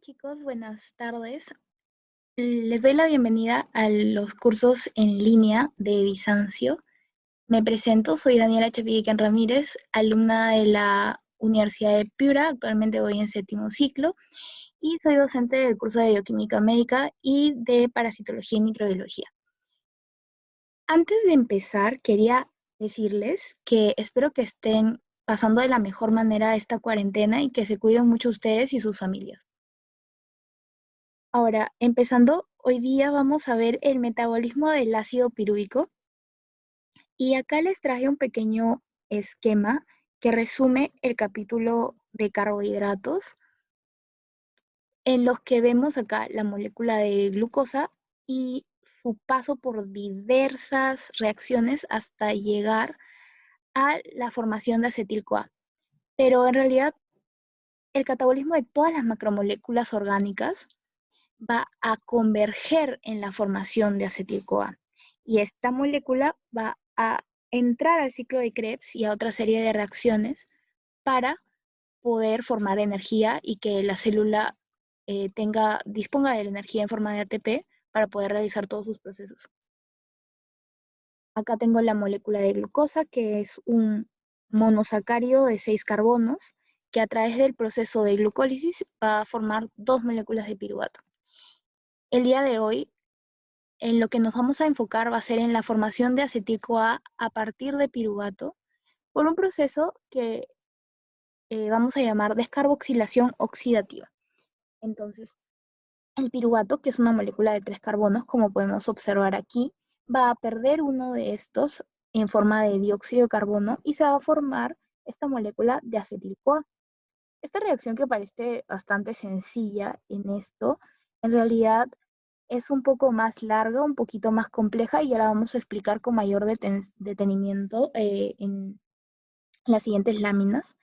chicos, buenas tardes. Les doy la bienvenida a los cursos en línea de Bizancio. Me presento, soy Daniela Chapiguican Ramírez, alumna de la Universidad de Piura. Actualmente voy en séptimo ciclo y soy docente del curso de Bioquímica Médica y de Parasitología y Microbiología. Antes de empezar, quería decirles que espero que estén pasando de la mejor manera esta cuarentena y que se cuiden mucho ustedes y sus familias. Ahora, empezando, hoy día vamos a ver el metabolismo del ácido pirúvico y acá les traje un pequeño esquema que resume el capítulo de carbohidratos en los que vemos acá la molécula de glucosa y su paso por diversas reacciones hasta llegar a la formación de acetil-CoA. Pero en realidad, el catabolismo de todas las macromoléculas orgánicas va a converger en la formación de acetil-CoA. Y esta molécula va a entrar al ciclo de Krebs y a otra serie de reacciones para poder formar energía y que la célula disponga de la energía en forma de ATP para poder realizar todos sus procesos. Acá tengo la molécula de glucosa, que es un monosacárido de 6 carbonos, que a través del proceso de glucólisis va a formar 2 moléculas de piruvato. El día de hoy, en lo que nos vamos a enfocar va a ser en la formación de acetil-CoA a partir de piruvato por un proceso que vamos a llamar descarboxilación oxidativa. Entonces, el piruvato, que es una molécula de 3 carbonos, como podemos observar aquí, va a perder uno de estos en forma de dióxido de carbono y se va a formar esta molécula de acetil-CoA. Esta reacción, que parece bastante sencilla en esto, en realidad es un poco más larga, un poquito más compleja, y ya la vamos a explicar con mayor detenimiento en las siguientes láminas.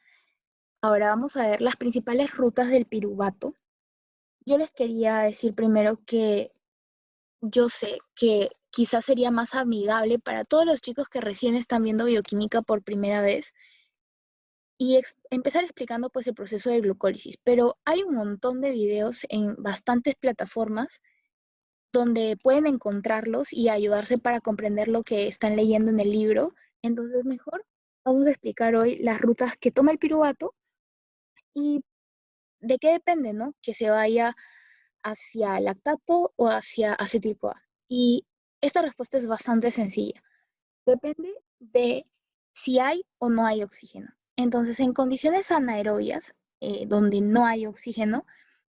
Ahora vamos a ver las principales rutas del piruvato. Yo les quería decir primero que yo sé que quizás sería más amigable para todos los chicos que recién están viendo bioquímica por primera vez y empezar explicando pues el proceso de glucólisis, pero hay un montón de videos en bastantes plataformas donde pueden encontrarlos y ayudarse para comprender lo que están leyendo en el libro. Entonces, mejor vamos a explicar hoy las rutas que toma el piruvato y de qué depende, ¿no? Que se vaya hacia lactato o hacia acetil-CoA. Y esta respuesta es bastante sencilla. Depende de si hay o no hay oxígeno. Entonces, en condiciones anaerobias, donde no hay oxígeno,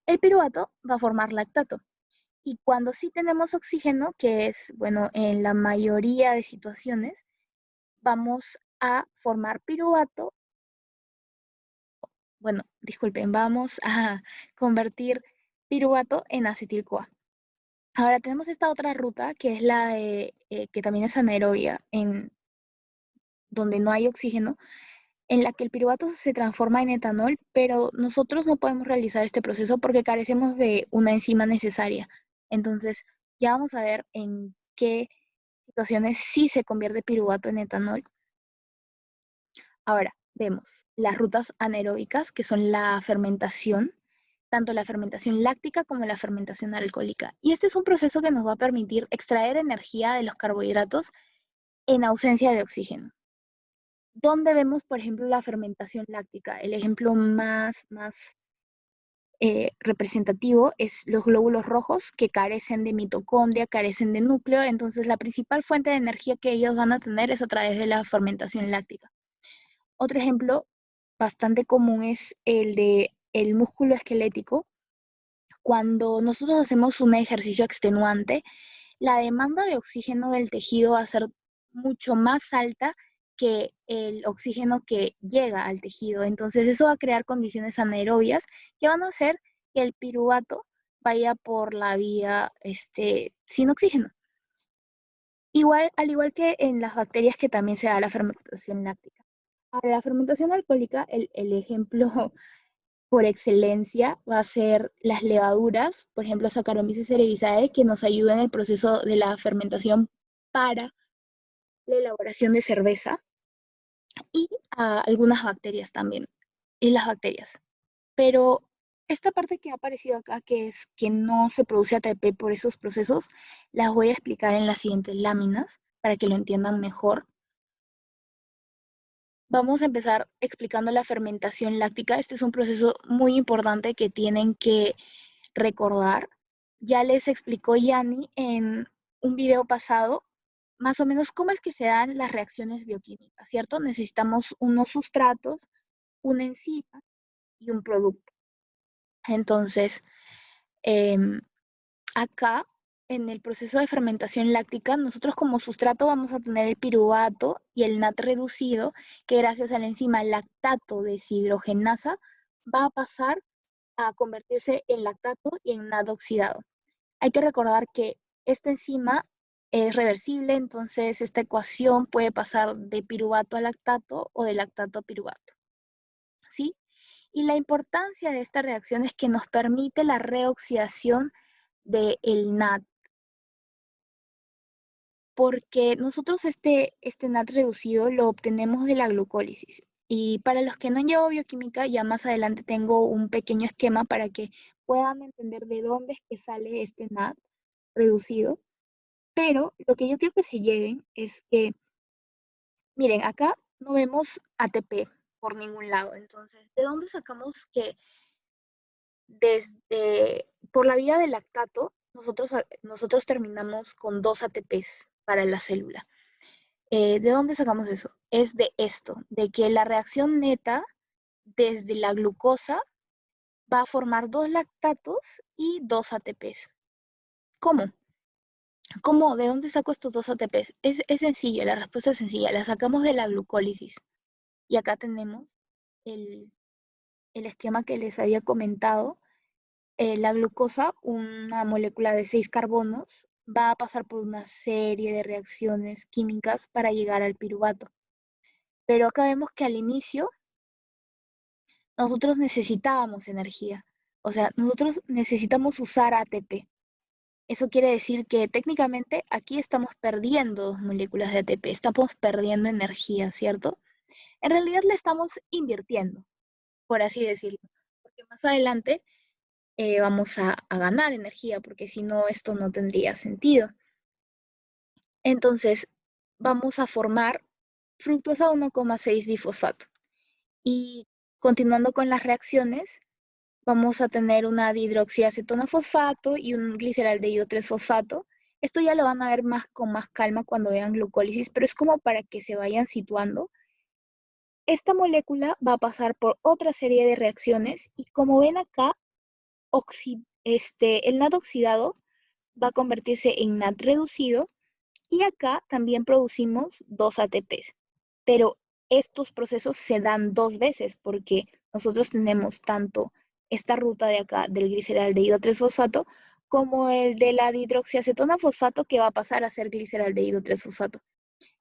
el piruvato va a formar lactato. Y cuando sí tenemos oxígeno, que es, bueno, en la mayoría de situaciones, vamos a formar piruvato, bueno, disculpen, vamos a convertir piruvato en acetil-CoA. Ahora tenemos esta otra ruta, que es la de, que también es anaerobia, en donde no hay oxígeno, en la que el piruvato se transforma en etanol, pero nosotros no podemos realizar este proceso porque carecemos de una enzima necesaria. Entonces, ya vamos a ver en qué situaciones sí se convierte piruvato en etanol. Ahora, vemos las rutas anaeróbicas, que son la fermentación, tanto la fermentación láctica como la fermentación alcohólica. Y este es un proceso que nos va a permitir extraer energía de los carbohidratos en ausencia de oxígeno. ¿Dónde vemos, por ejemplo, la fermentación láctica? El ejemplo más representativo es los glóbulos rojos, que carecen de mitocondria, carecen de núcleo. Entonces la principal fuente de energía que ellos van a tener es a través de la fermentación láctica. Otro ejemplo bastante común es el de el músculo esquelético. Cuando nosotros hacemos un ejercicio extenuante, la demanda de oxígeno del tejido va a ser mucho más alta que el oxígeno que llega al tejido. Entonces eso va a crear condiciones anaerobias que van a hacer que el piruvato vaya por la vía sin oxígeno. Igual, al igual que en las bacterias, que también se da la fermentación láctica. Ahora, la fermentación alcohólica, el ejemplo por excelencia va a ser las levaduras, por ejemplo, Saccharomyces cerevisiae, que nos ayuda en el proceso de la fermentación para la elaboración de cerveza, y algunas bacterias también, y las bacterias. Pero esta parte que ha aparecido acá, que es que no se produce ATP por esos procesos, las voy a explicar en las siguientes láminas para que lo entiendan mejor. Vamos a empezar explicando la fermentación láctica. Este es un proceso muy importante que tienen que recordar. Ya les explicó Yanni en un video pasado más o menos cómo es que se dan las reacciones bioquímicas, ¿cierto? Necesitamos unos sustratos, una enzima y un producto. Entonces, em, acá, en el proceso de fermentación láctica, nosotros como sustrato vamos a tener el piruvato y el NAT reducido, que gracias a la enzima lactato deshidrogenasa va a pasar a convertirse en lactato y en NAD oxidado. Hay que recordar que esta enzima es reversible, entonces esta ecuación puede pasar de piruvato a lactato o de lactato a piruvato, ¿sí? Y la importancia de esta reacción es que nos permite la reoxidación del NAD, porque nosotros este NAD reducido lo obtenemos de la glucólisis. Y para los que no han llevado bioquímica, ya más adelante tengo un pequeño esquema para que puedan entender de dónde es que sale este NAD reducido. Pero lo que yo quiero que se lleven es que, miren, acá no vemos ATP por ningún lado. Entonces, ¿de dónde sacamos que por la vía del lactato, nosotros terminamos con 2 ATPs para la célula? ¿De dónde sacamos eso? Es de esto, de que la reacción neta desde la glucosa va a formar 2 lactatos y 2 ATPs. ¿Cómo? ¿Cómo? ¿De dónde saco estos 2 ATPs? Es sencillo, la respuesta es sencilla, la sacamos de la glucólisis. Y acá tenemos el, el esquema que les había comentado. La glucosa, una molécula de 6 carbonos, va a pasar por una serie de reacciones químicas para llegar al piruvato. Pero acá vemos que al inicio nosotros necesitábamos energía. O sea, nosotros necesitamos usar ATP. Eso quiere decir que técnicamente aquí estamos perdiendo 2 moléculas de ATP, estamos perdiendo energía, ¿cierto? En realidad la estamos invirtiendo, por así decirlo, porque más adelante vamos a ganar energía, porque si no, esto no tendría sentido. Entonces, vamos a formar fructosa 1,6 bifosfato. Y continuando con las reacciones, vamos a tener una dihidroxiacetona fosfato y un gliceraldehído 3-fosfato. Esto ya lo van a ver más con más calma cuando vean glucólisis, pero es como para que se vayan situando. Esta molécula va a pasar por otra serie de reacciones y como ven acá, el NAD oxidado va a convertirse en NAD reducido y acá también producimos 2 ATPs. Pero estos procesos se dan 2 veces porque nosotros tenemos tanto esta ruta de acá del gliceraldehído 3-fosfato como el de la dihidroxiacetona fosfato que va a pasar a ser gliceraldehído 3-fosfato.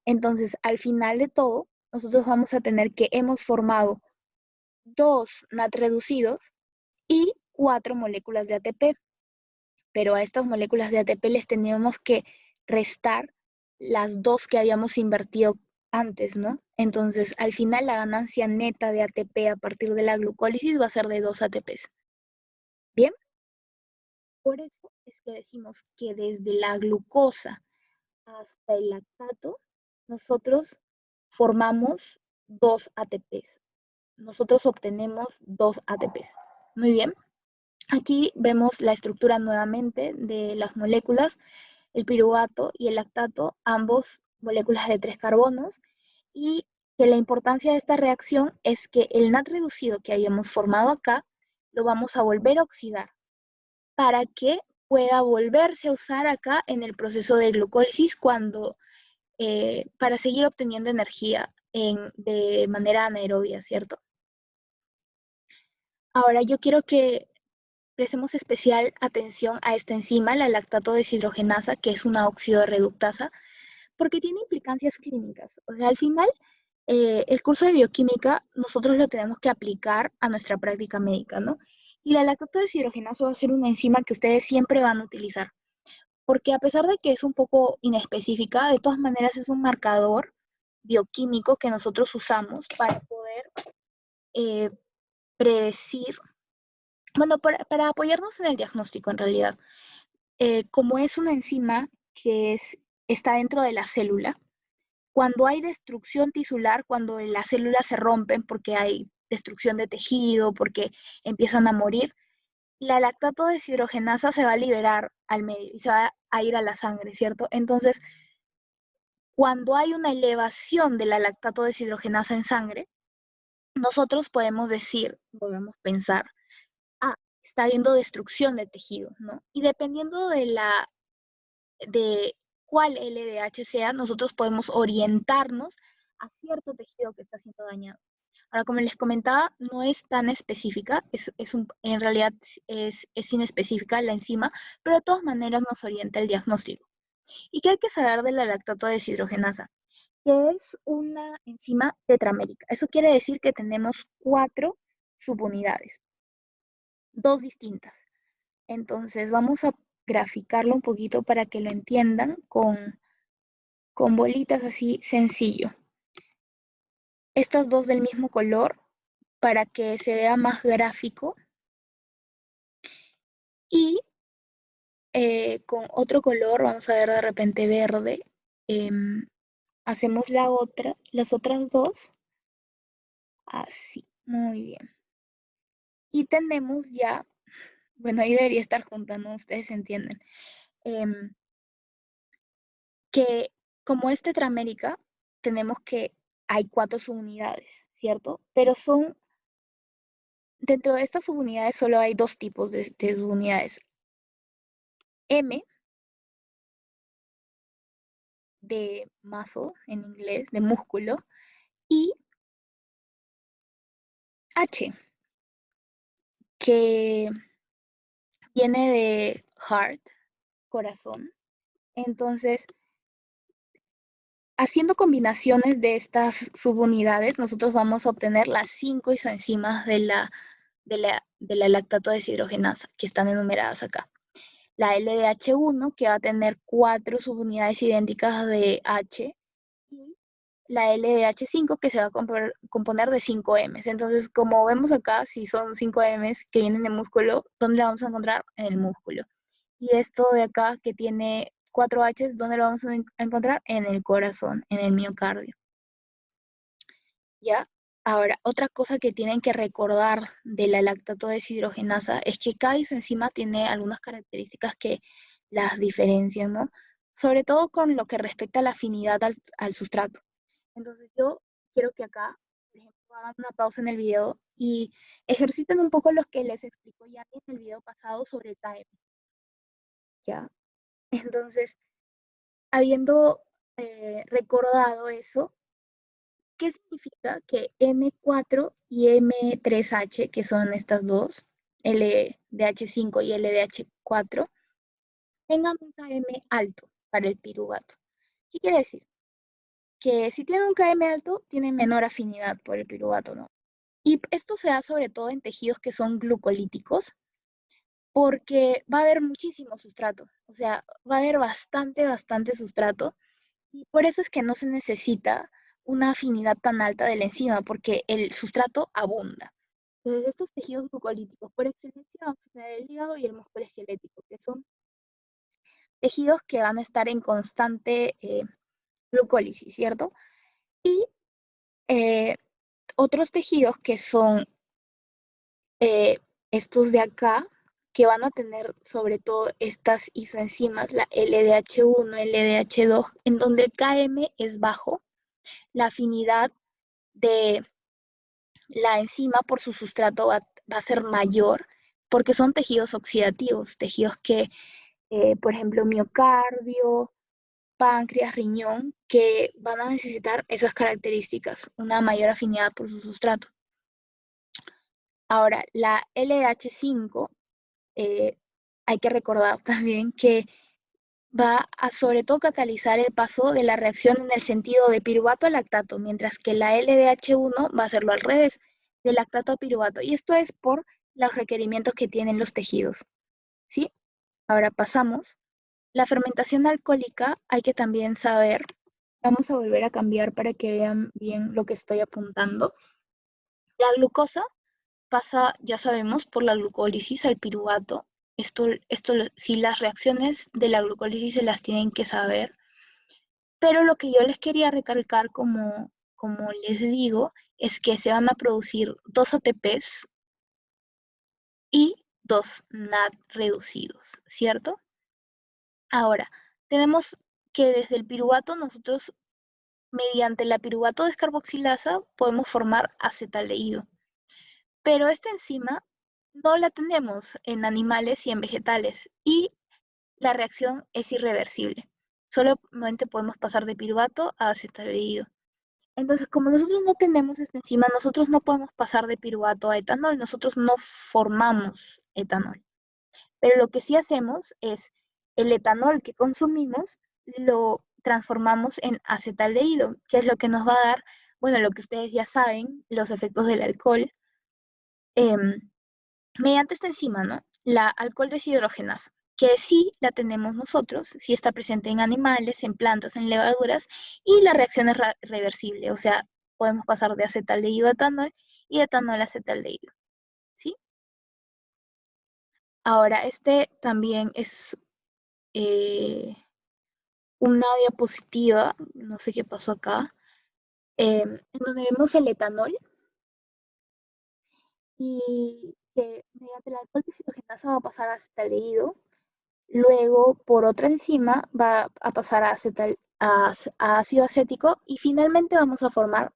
Entonces, al final de todo, nosotros vamos a tener que hemos formado 2 NAD reducidos y 4 moléculas de ATP, pero a estas moléculas de ATP les teníamos que restar las 2 que habíamos invertido antes, ¿no? Entonces, al final la ganancia neta de ATP a partir de la glucólisis va a ser de 2 ATPs. Bien, por eso es que decimos que desde la glucosa hasta el lactato, nosotros formamos 2 ATPs. Nosotros obtenemos 2 ATPs. Muy bien. Aquí vemos la estructura nuevamente de las moléculas, el piruvato y el lactato, ambos moléculas de 3 carbonos, y que la importancia de esta reacción es que el NAD reducido que habíamos formado acá lo vamos a volver a oxidar para que pueda volverse a usar acá en el proceso de glucólisis para seguir obteniendo energía de manera anaerobia, ¿cierto? Ahora yo quiero que prestemos especial atención a esta enzima, la lactato deshidrogenasa, que es una óxido reductasa, porque tiene implicancias clínicas. O sea, al final, el curso de bioquímica nosotros lo tenemos que aplicar a nuestra práctica médica, ¿no? Y la lactato deshidrogenasa va a ser una enzima que ustedes siempre van a utilizar, porque a pesar de que es un poco inespecífica, de todas maneras es un marcador bioquímico que nosotros usamos para poder eh, predecir Bueno, para apoyarnos en el diagnóstico en realidad, como es una enzima que está dentro de la célula, cuando hay destrucción tisular, cuando las células se rompen porque hay destrucción de tejido, porque empiezan a morir, la lactato deshidrogenasa se va a liberar al medio y se va a ir a la sangre, ¿cierto? Entonces, cuando hay una elevación de la lactato deshidrogenasa en sangre, nosotros podemos decir, podemos pensar, ah, está habiendo destrucción de tejido, ¿no? Y dependiendo de cuál LDH sea, nosotros podemos orientarnos a cierto tejido que está siendo dañado. Ahora, como les comentaba, no es tan específica, en realidad es inespecífica la enzima, pero de todas maneras nos orienta el diagnóstico. ¿Y qué hay que saber de la lactato deshidrogenasa? Que es una enzima tetramérica. Eso quiere decir que tenemos 4 subunidades, 2 distintas. Entonces, vamos a graficarlo un poquito para que lo entiendan con bolitas así sencillo. Estas dos del mismo color para que se vea más gráfico y con otro color, vamos a ver de repente verde, hacemos las otras dos, así, muy bien. Y tenemos ya, bueno, ahí debería estar junta, ¿no? Ustedes entienden. Em, que como es Tetramérica, tenemos que hay 4 subunidades, ¿cierto? Pero dentro de estas subunidades solo hay 2 tipos de subunidades. M, de muscle en inglés, de músculo, y H, que viene de heart, corazón. Entonces, haciendo combinaciones de estas subunidades, nosotros vamos a obtener las 5 isoenzimas de la lactato deshidrogenasa, que están enumeradas acá. La LDH1, que va a tener 4 subunidades idénticas de H, y la LDH5, que se va a componer de 5 Ms. Entonces, como vemos acá, si son 5 Ms que vienen de músculo, ¿dónde la vamos a encontrar? En el músculo. Y esto de acá, que tiene 4 Hs, ¿dónde lo vamos a encontrar? En el corazón, en el miocardio. ¿Ya? Ahora, otra cosa que tienen que recordar de la lactato deshidrogenasa es que cada isoenzima tiene algunas características que las diferencian, ¿no? Sobre todo con lo que respecta a la afinidad al sustrato. Entonces yo quiero que acá, por ejemplo, hagan una pausa en el video y ejerciten un poco lo que les explico ya en el video pasado sobre el KM, ¿ya? Entonces, habiendo recordado eso, ¿qué significa que M4 y M3H, que son estas dos, LDH5 y LDH4, tengan un KM alto para el piruvato? ¿Qué quiere decir? Que si tienen un KM alto, tienen menor afinidad por el piruvato, ¿no? Y esto se da sobre todo en tejidos que son glucolíticos, porque va a haber muchísimo sustrato, o sea, va a haber bastante sustrato, y por eso es que no se necesita una afinidad tan alta de la enzima, porque el sustrato abunda. Entonces, estos tejidos glucolíticos, por excelencia, vamos a tener el hígado y el músculo esquelético, que son tejidos que van a estar en constante glucólisis, ¿cierto? Y eh, otros tejidos que son eh, estos de acá, que van a tener sobre todo estas isoenzimas, la LDH1, LDH2, en donde el KM es bajo, la afinidad de la enzima por su sustrato va a ser mayor, porque son tejidos oxidativos, tejidos que, por ejemplo, miocardio, páncreas, riñón, que van a necesitar esas características, una mayor afinidad por su sustrato. Ahora, la LH5, hay que recordar también que va a sobre todo catalizar el paso de la reacción en el sentido de piruvato a lactato, mientras que la LDH1 va a hacerlo al revés, de lactato a piruvato. Y esto es por los requerimientos que tienen los tejidos, ¿sí? Ahora pasamos. La fermentación alcohólica hay que también saber, vamos a volver a cambiar para que vean bien lo que estoy apuntando. La glucosa pasa, ya sabemos, por la glucólisis al piruvato. Sí, las reacciones de la glucólisis se las tienen que saber, pero lo que yo les quería recalcar, como les digo, es que se van a producir 2 ATPs y 2 NAD reducidos, ¿cierto? Ahora, tenemos que desde el piruvato nosotros, mediante la piruvato descarboxilasa, podemos formar acetaldehído. Pero esta enzima no la tenemos en animales y en vegetales y la reacción es irreversible. Solamente podemos pasar de piruvato a acetaldehído. Entonces, como nosotros no tenemos esta enzima, nosotros no podemos pasar de piruvato a etanol, nosotros no formamos etanol. Pero lo que sí hacemos es el etanol que consumimos lo transformamos en acetaldehído, que es lo que nos va a dar, bueno, lo que ustedes ya saben, los efectos del alcohol, mediante esta enzima, ¿no? La alcohol deshidrogenasa, que sí la tenemos nosotros, sí está presente en animales, en plantas, en levaduras, y la reacción es reversible, o sea, podemos pasar de acetaldehído a etanol y de etanol a acetaldehído, ¿sí? Ahora, este también es eh, una diapositiva, no sé qué pasó acá, en donde vemos el etanol y que mediante el alcohol deshidrogenasa va a pasar a acetaldehído. Luego, por otra enzima, va a pasar a ácido acético y finalmente vamos a formar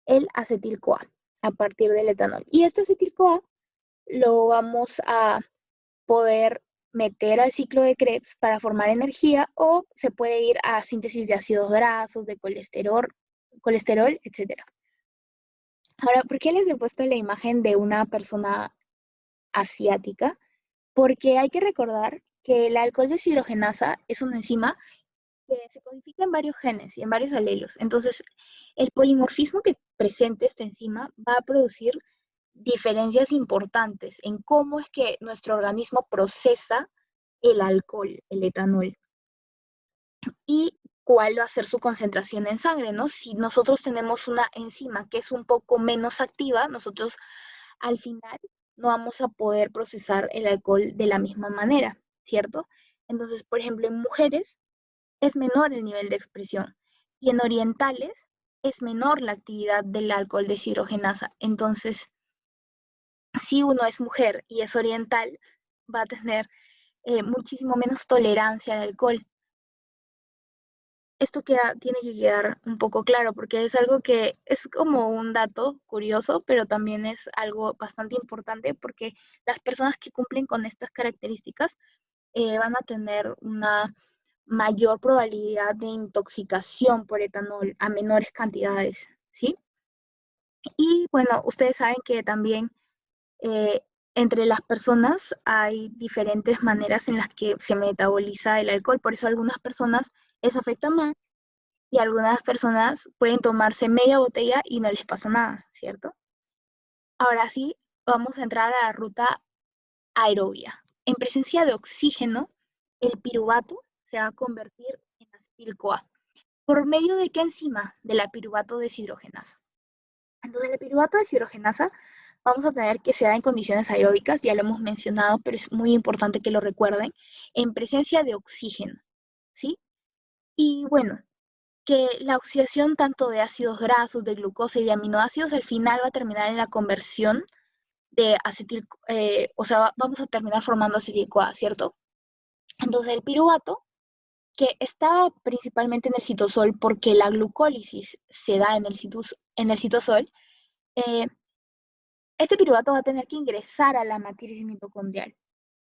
el acetil-CoA a partir del etanol. Y este acetil-CoA lo vamos a poder meter al ciclo de Krebs para formar energía o se puede ir a síntesis de ácidos grasos, de colesterol, etc. Ahora, ¿por qué les he puesto la imagen de una persona asiática? Porque hay que recordar que la alcohol deshidrogenasa es una enzima que se codifica en varios genes y en varios alelos. Entonces, el polimorfismo que presenta esta enzima va a producir diferencias importantes en cómo es que nuestro organismo procesa el alcohol, el etanol, y cuál va a ser su concentración en sangre, ¿no? Si nosotros tenemos una enzima que es un poco menos activa, nosotros al final no vamos a poder procesar el alcohol de la misma manera, ¿cierto? Entonces, por ejemplo, en mujeres es menor el nivel de expresión y en orientales es menor la actividad del alcohol deshidrogenasa. Entonces, si uno es mujer y es oriental, va a tener muchísimo menos tolerancia al alcohol. Esto tiene que quedar un poco claro porque es algo que es como un dato curioso, pero también es algo bastante importante porque las personas que cumplen con estas características van a tener una mayor probabilidad de intoxicación por etanol a menores cantidades, ¿sí? Y bueno, ustedes saben que también eh, entre las personas hay diferentes maneras en las que se metaboliza el alcohol, por eso algunas personas eso afecta más y algunas personas pueden tomarse media botella y no les pasa nada, ¿cierto? Ahora sí, vamos a entrar a la ruta aerobia. En presencia de oxígeno, el piruvato se va a convertir en acetil-CoA. ¿Por medio de qué enzima? De la piruvato deshidrogenasa. Entonces, la piruvato deshidrogenasa vamos a tener que se da en condiciones aeróbicas, ya lo hemos mencionado, pero es muy importante que lo recuerden, en presencia de oxígeno, ¿sí? Y bueno, que la oxidación tanto de ácidos grasos, de glucosa y de aminoácidos al final va a terminar en la conversión de acetil, o sea, vamos a terminar formando acetil-CoA, ¿cierto? Entonces, el piruvato que está principalmente en el citosol porque la glucólisis se da en el citosol, eh, este piruvato va a tener que ingresar a la matriz mitocondrial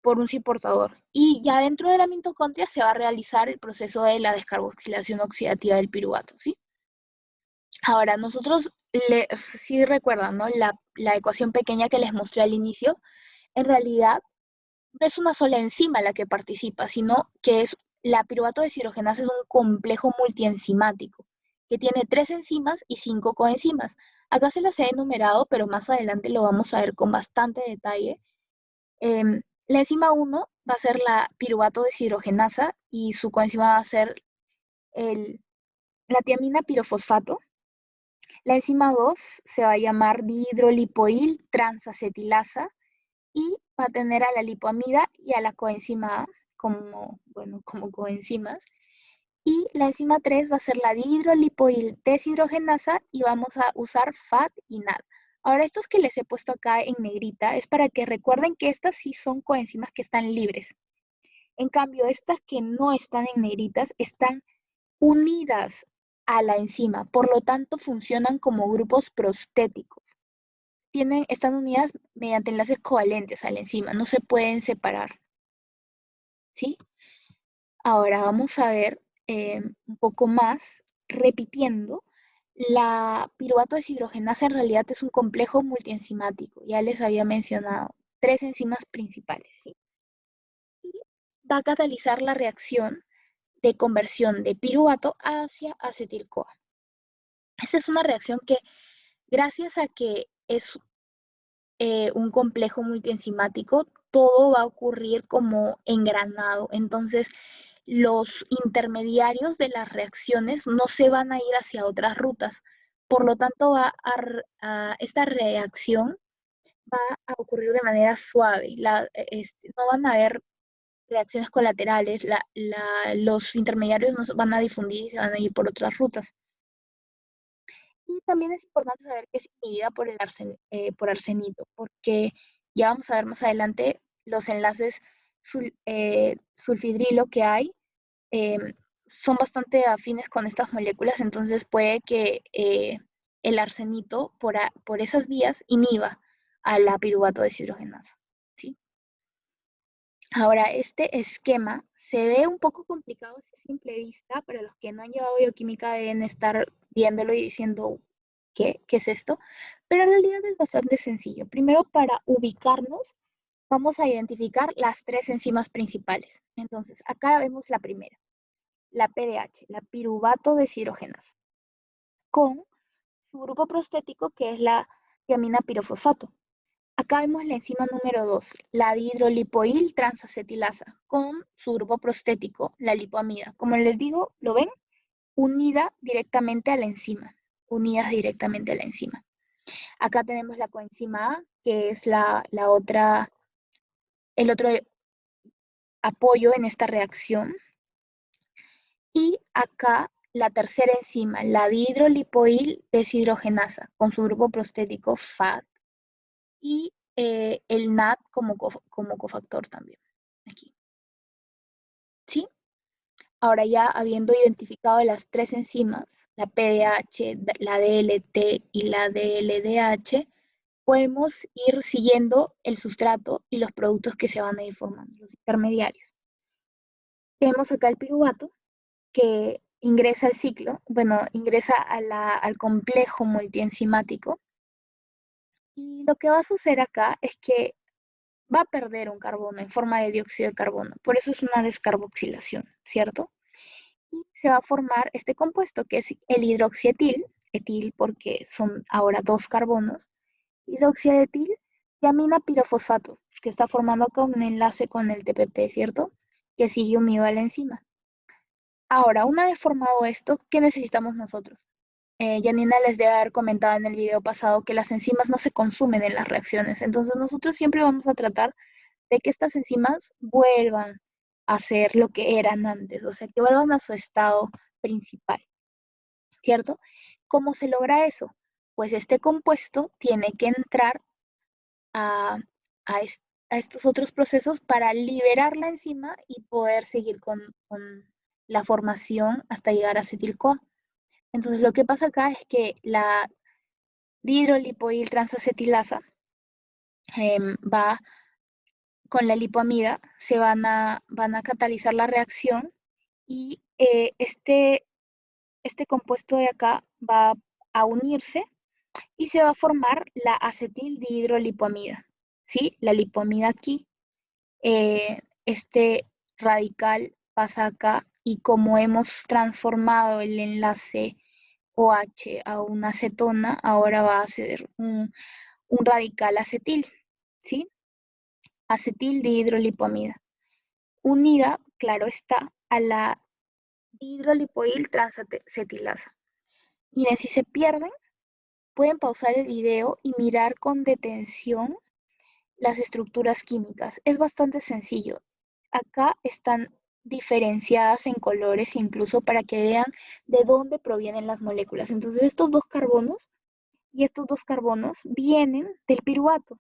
por un portador y ya dentro de la mitocondria se va a realizar el proceso de la descarboxilación oxidativa del piruvato, ¿sí? Ahora, nosotros, si recuerdan, ¿no? La ecuación pequeña que les mostré al inicio, en realidad no es una sola enzima la que participa, sino que es la piruvato deshidrogenasa es un complejo multienzimático que tiene 3 enzimas y 5 coenzimas. Acá se las he enumerado, pero más adelante lo vamos a ver con bastante detalle. La enzima 1 va a ser la piruvato deshidrogenasa y su coenzima va a ser la tiamina pirofosfato. La enzima 2 se va a llamar dihidrolipoil transacetilasa y va a tener a la lipoamida y a la coenzima A como, bueno, como coenzimas. Y la enzima 3 va a ser la dihidrolipoil deshidrogenasa y vamos a usar FAT y NAD. Ahora, estos que les he puesto acá en negrita es para que recuerden que estas sí son coenzimas que están libres. En cambio, estas que no están en negritas están unidas a la enzima, por lo tanto funcionan como grupos prostéticos. Están unidas mediante enlaces covalentes a la enzima, no se pueden separar. ¿Sí? Ahora vamos a ver un poco más, repitiendo. La piruvato deshidrogenasa en realidad es un complejo multienzimático, ya les había mencionado, 3 enzimas principales, ¿sí? Y va a catalizar la reacción de conversión de piruvato hacia acetil-CoA. Esta es una reacción que, gracias a que es un complejo multienzimático, todo va a ocurrir como engranado. Entonces, los intermediarios de las reacciones no se van a ir hacia otras rutas. Por lo tanto, esta reacción va a ocurrir de manera suave. No van a haber reacciones colaterales, los intermediarios no se van a difundir y se van a ir por otras rutas. Y también es importante saber que es inhibida por arsenito, porque ya vamos a ver más adelante los enlaces sulfidrilo que hay eh, son bastante afines con estas moléculas, entonces puede que el arsenito por esas vías inhiba a la piruvato deshidrogenasa, ¿sí? Ahora, este esquema se ve un poco complicado a simple vista. Para los que no han llevado bioquímica deben estar viéndolo y diciendo, ¿qué es esto? Pero en realidad es bastante sencillo. Primero, para ubicarnos, vamos a identificar las 3 enzimas principales. Entonces, acá vemos la primera, la PDH, la piruvato deshidrogenasa, con su grupo prostético que es la tiamina pirofosfato. Acá vemos la enzima número 2, la dihidrolipoil transacetilasa, con su grupo prostético, la lipoamida. Como les digo, ¿lo ven? Unida directamente a la enzima, unidas directamente a la enzima. Acá tenemos la coenzima A, que es el otro apoyo en esta reacción. Y acá la tercera enzima, la dihidrolipoil deshidrogenasa, con su grupo prostético FAT, y el NAD como cofactor también, aquí. ¿Sí? Ahora ya habiendo identificado las 3 enzimas, la PDH, la DLT y la DLDH, podemos ir siguiendo el sustrato y los productos que se van a ir formando, los intermediarios. Tenemos acá el piruvato, que ingresa al ciclo, bueno, ingresa al complejo multienzimático, y lo que va a suceder acá es que va a perder un carbono en forma de dióxido de carbono, por eso es una descarboxilación, ¿cierto? Y se va a formar este compuesto que es el hidroxietil, etil porque son ahora 2 carbonos, hidroxietil y amina pirofosfato, que está formando acá un enlace con el TPP, ¿cierto? Que sigue unido a la enzima. Ahora, una vez formado esto, ¿qué necesitamos nosotros? Janina les debe haber comentado en el video pasado que las enzimas no se consumen en las reacciones, entonces nosotros siempre vamos a tratar de que estas enzimas vuelvan a ser lo que eran antes, o sea, que vuelvan a su estado principal, ¿cierto? ¿Cómo se logra eso? Pues este compuesto tiene que entrar a, a, a estos otros procesos para liberar la enzima y poder seguir con la formación hasta llegar a acetil-CoA. Entonces, lo que pasa acá es que la dihidrolipoil transacetilasa va con la lipoamida, van a catalizar la reacción y este compuesto de acá va a unirse y se va a formar la acetildihidrolipoamida, ¿sí? La lipoamida aquí, este radical pasa acá y como hemos transformado el enlace OH a una acetona, ahora va a ser un radical acetil, ¿sí? Acetildihidrolipoamida, unida, claro está, a la dihidrolipoil transacetilasa. Miren, si se pierden, pueden pausar el video y mirar con detención las estructuras químicas. Es bastante sencillo. Acá están diferenciadas en colores incluso para que vean de dónde provienen las moléculas. Entonces estos dos carbonos y estos dos carbonos vienen del piruvato,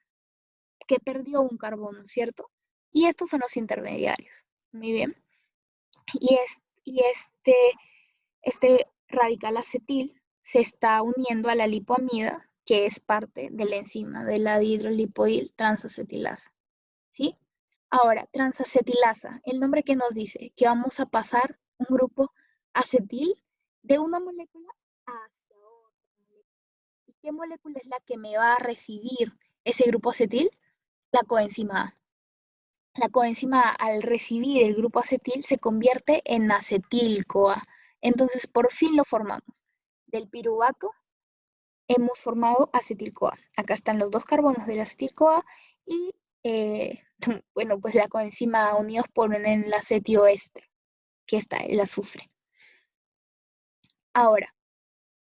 que perdió un carbono, ¿cierto? Y estos son los intermediarios. Muy bien. Y, este radical acetil se está uniendo a la lipoamida, que es parte de la enzima de la dihidrolipoil transacetilasa. ¿Sí? Ahora, transacetilasa, el nombre que nos dice que vamos a pasar un grupo acetil de una molécula hacia otra molécula. ¿Y qué molécula es la que me va a recibir ese grupo acetil? La coenzima A. La coenzima A, al recibir el grupo acetil, se convierte en acetil-CoA. Entonces, por fin lo formamos. Del piruvato hemos formado acetil-CoA. Acá están los dos carbonos del acetil-CoA y, bueno, pues la coenzima unidos por un enlace tioéster, que está el azufre. Ahora,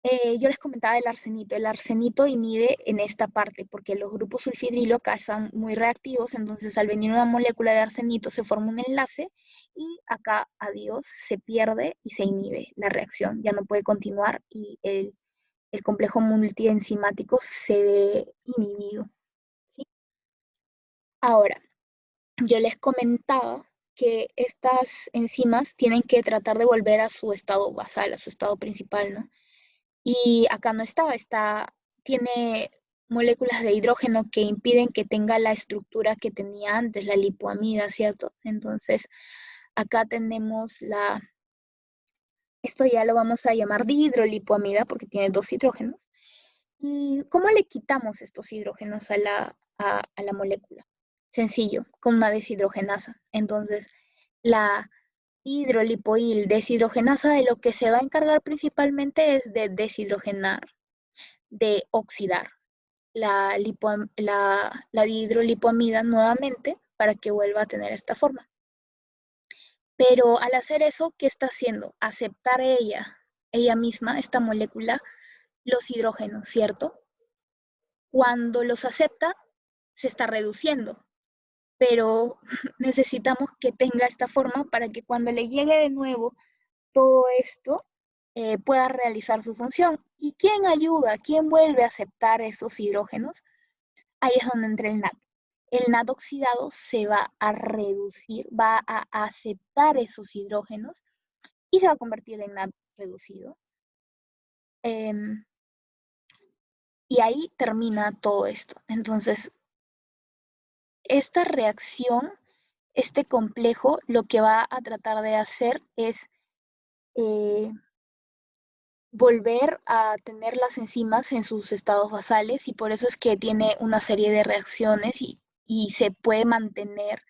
yo les comentaba del arsenito. El arsenito inhibe en esta parte, porque los grupos sulfidrilo acá están muy reactivos, entonces al venir una molécula de arsenito se forma un enlace y acá, adiós, se pierde y se inhibe la reacción. Ya no puede continuar y el complejo multienzimático se ve inhibido. ¿Sí? Ahora, yo les comentaba que estas enzimas tienen que tratar de volver a su estado basal, a su estado principal, ¿no? Y acá no tiene moléculas de hidrógeno que impiden que tenga la estructura que tenía antes, la lipoamida, ¿cierto? Entonces, acá tenemos esto ya lo vamos a llamar dihidrolipoamida porque tiene dos hidrógenos. ¿Y cómo le quitamos estos hidrógenos a la molécula? Sencillo, con una deshidrogenasa. Entonces, la hidrolipoil deshidrogenasa de lo que se va a encargar principalmente es de deshidrogenar, de oxidar la dihidrolipoamida nuevamente para que vuelva a tener esta forma. Pero al hacer eso, ¿qué está haciendo? Aceptar ella misma, esta molécula, los hidrógenos, ¿cierto? Cuando los acepta, se está reduciendo, pero necesitamos que tenga esta forma para que cuando le llegue de nuevo todo esto pueda realizar su función. ¿Y quién ayuda? ¿Quién vuelve a aceptar esos hidrógenos? Ahí es donde entra el NAD. El NAD oxidado se va a reducir, va a aceptar esos hidrógenos y se va a convertir en NAD reducido. Y ahí termina todo esto. Entonces, esta reacción, este complejo, lo que va a tratar de hacer es volver a tener las enzimas en sus estados basales y por eso es que tiene una serie de reacciones y se puede mantener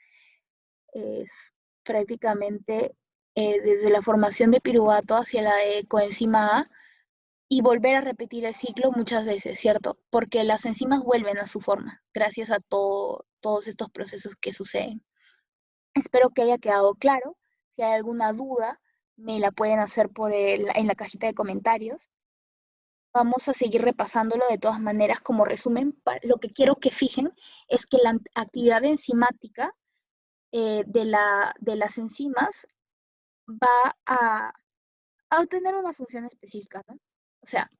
prácticamente desde la formación de piruvato hacia la de coenzima A y volver a repetir el ciclo muchas veces, ¿cierto? Porque las enzimas vuelven a su forma gracias a todos estos procesos que suceden. Espero que haya quedado claro. Si hay alguna duda, me la pueden hacer en la cajita de comentarios. Vamos a seguir repasándolo de todas maneras como resumen. Lo que quiero que fijen es que la actividad enzimática de las enzimas va a tener una función específica, ¿no? O sea,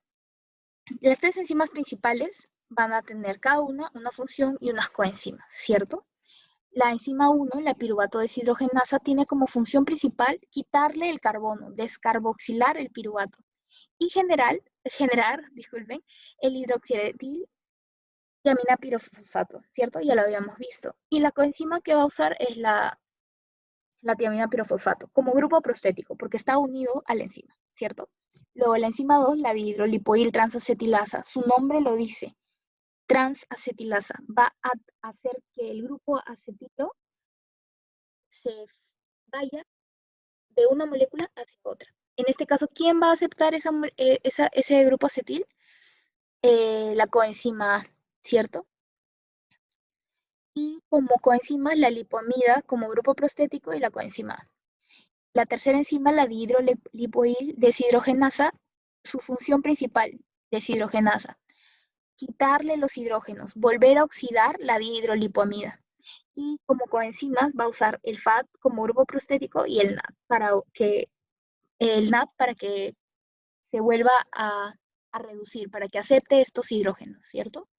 las tres enzimas principales van a tener cada una función y unas coenzimas, ¿cierto? La enzima 1, la piruvato deshidrogenasa, tiene como función principal quitarle el carbono, descarboxilar el piruvato y generar, disculpen, el hidroxietil tiamina pirofosfato, ¿cierto? Ya lo habíamos visto. Y la coenzima que va a usar es la tiamina pirofosfato como grupo prostético, porque está unido a la enzima, ¿cierto? Luego la enzima 2, la dihidrolipoil transacetilasa, su nombre lo dice, transacetilasa, va a hacer que el grupo acetilo se vaya de una molécula hacia otra. En este caso, ¿quién va a aceptar ese grupo acetil? La coenzima A, ¿cierto? Y como coenzimas, la lipoamida como grupo prostético y la coenzima A. La tercera enzima, la dihidrolipoil deshidrogenasa, su función principal, deshidrogenasa. quitarle los hidrógenos, volver a oxidar la dihidrolipoamida. Y como coenzimas va a usar el FAT como grupo prostético y el NAD para que se vuelva a reducir, para que acepte estos hidrógenos, ¿cierto?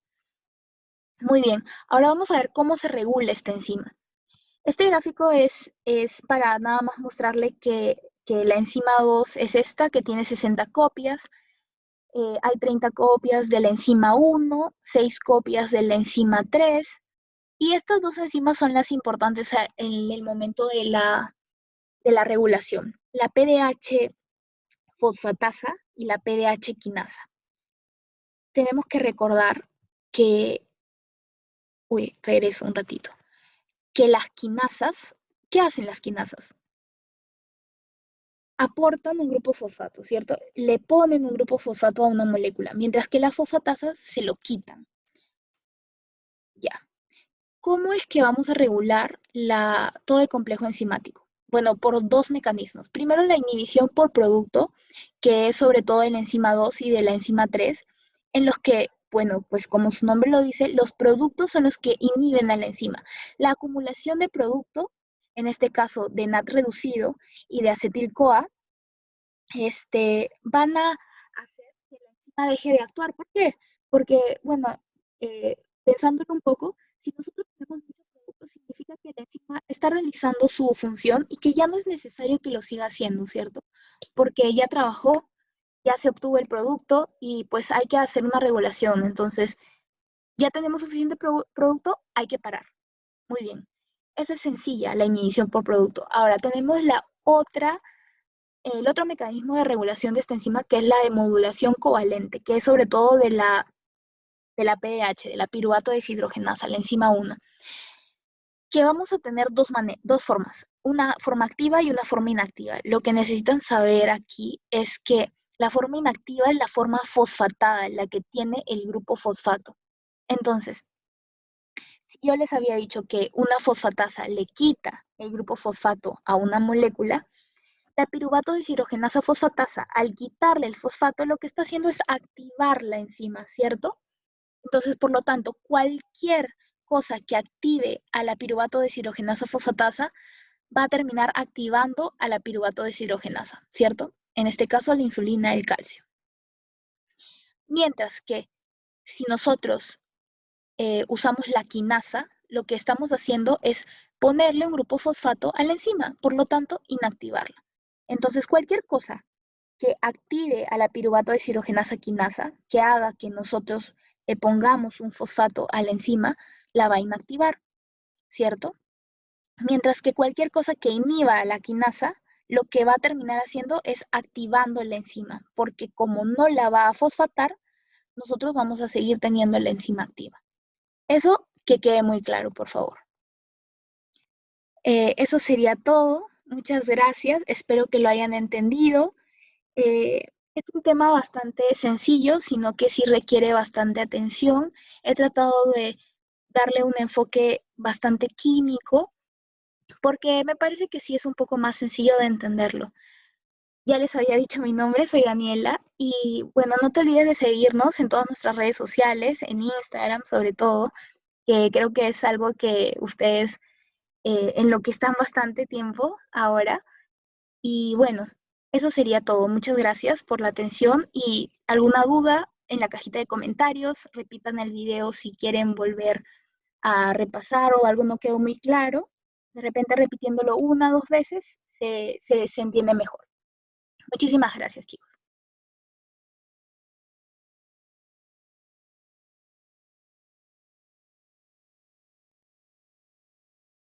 Muy bien, ahora vamos a ver cómo se regula esta enzima. Este gráfico es para nada más mostrarle que la enzima 2 es esta, que tiene 60 copias. Hay 30 copias de la enzima 1, 6 copias de la enzima 3, y estas dos enzimas son las importantes en el momento de la regulación, la PDH fosfatasa y la PDH quinasa. Tenemos que recordar que, regreso un ratito, que las quinasas, ¿qué hacen las quinasas? Aportan un grupo fosfato, ¿cierto? Le ponen un grupo fosfato a una molécula, mientras que las fosfatasas se lo quitan. Ya. ¿Cómo es que vamos a regular todo el complejo enzimático? Bueno, por dos mecanismos. Primero, la inhibición por producto, que es sobre todo de la enzima 2 y de la enzima 3, en los que, bueno, pues como su nombre lo dice, los productos son los que inhiben a la enzima. La acumulación de producto, en este caso de NAD reducido y de acetil-CoA, van a hacer que la enzima deje de actuar. ¿Por qué? Porque, bueno, pensándolo un poco, si nosotros tenemos muchos productos, significa que la enzima está realizando su función y que ya no es necesario que lo siga haciendo, ¿cierto? Porque ya trabajó, ya se obtuvo el producto y pues hay que hacer una regulación. Entonces, ya tenemos suficiente producto, hay que parar. Muy bien. Esa es sencilla, la inhibición por producto. Ahora tenemos el otro mecanismo de regulación de esta enzima, que es la de modulación covalente, que es sobre todo de la PDH, de la piruvato deshidrogenasa, la enzima 1, que vamos a tener dos formas, una forma activa y una forma inactiva. Lo que necesitan saber aquí es que la forma inactiva es la forma fosfatada, la que tiene el grupo fosfato. Entonces, si yo les había dicho que una fosfatasa le quita el grupo fosfato a una molécula, la piruvato deshidrogenasa fosfatasa, al quitarle el fosfato, lo que está haciendo es activar la enzima, ¿cierto? Entonces, por lo tanto, cualquier cosa que active a la piruvato deshidrogenasa fosfatasa va a terminar activando a la piruvato deshidrogenasa, ¿cierto? En este caso, la insulina y el calcio. Mientras que si nosotros usamos la quinasa, lo que estamos haciendo es ponerle un grupo fosfato a la enzima, por lo tanto, inactivarla. Entonces, cualquier cosa que active a la piruvato deshidrogenasa quinasa, que haga que nosotros le pongamos un fosfato a la enzima, la va a inactivar, ¿cierto? Mientras que cualquier cosa que inhiba a la quinasa, lo que va a terminar haciendo es activando la enzima, porque como no la va a fosfatar, nosotros vamos a seguir teniendo la enzima activa. Eso que quede muy claro, por favor. Eso sería todo. Muchas gracias. Espero que lo hayan entendido. Es un tema bastante sencillo, sino que sí requiere bastante atención. He tratado de darle un enfoque bastante químico, porque me parece que sí es un poco más sencillo de entenderlo. Ya les había dicho mi nombre, soy Daniela, y bueno, no te olvides de seguirnos en todas nuestras redes sociales, en Instagram sobre todo, que creo que es algo que ustedes en lo que están bastante tiempo ahora. Y bueno, eso sería todo. Muchas gracias por la atención y alguna duda en la cajita de comentarios. Repitan el video si quieren volver a repasar o algo no quedó muy claro. De repente repitiéndolo una o dos veces se entiende mejor. Muchísimas gracias, chicos.